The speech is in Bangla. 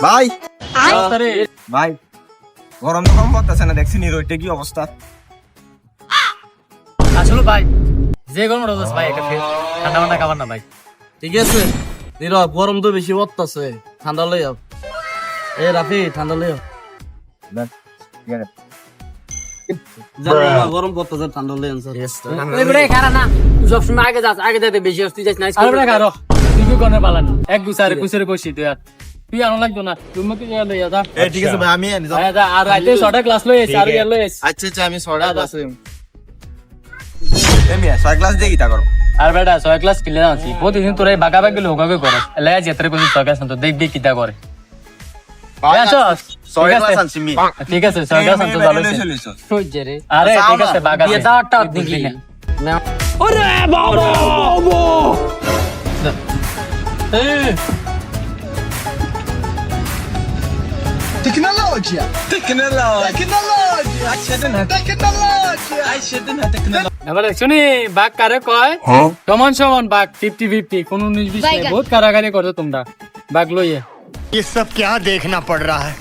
ভাই ভাই গরম তো কম পড়তেছে না, দেখছি নিরোইতে কি অবস্থা। আসলে ভাই যে গরম রোজ ভাই একটা ঠান্ডা ঠান্ডা খাবার না ভাই। ঠিক আছে নীরব, গরম তো বেশি পড়তাছে, ঠান্ডা লই আও। এ রাফি ঠান্ডা লই আও। জানি না, গরম পড়তাছে, ঠান্ডা লই আনছে। ওই বড় খারা না, তুই সবসময় আগে যাস, আগে যাইতে বেশি আসতে যাস না। আরে বড় খারো তুই কি কোনে পালান এক গুছারে কুছারে কইছি তুই আর তুই আনো লাগতো না, তুমি কি লই যা। ঠিক আছে ভাই, আমি আনি যাও। আরে আর রাইতে 6টা ক্লাস লই এসে আর ইয়ার লই এসে। আচ্ছা আচ্ছা, আমি সরা আছে। এমি 6 ক্লাস দিয়ে কিটা করো? আর বেটা 6 ক্লাস কিলে আছি প্রতিদিন তোরা বাগা বাগি লোকাকে করে এলাই যেতরে কোন 6 ক্লাস তো দেখবি কিটা করে। ঠিক আছে 6 ক্লাস তো ভালো হইছে। সহ্য রে। আরে ঠিক আছে বাগা দিয়ে দাওয়াটা দেখলি না। ওরে বাবা এবারে শুনি বাঘ কারে কয় সমান সমান বাঘ 50-50 কোন 19-20 বহুত কারাগারি করছো তোমরা বাঘ লইয়ে। ये सब क्या देखना पड़ रहा है।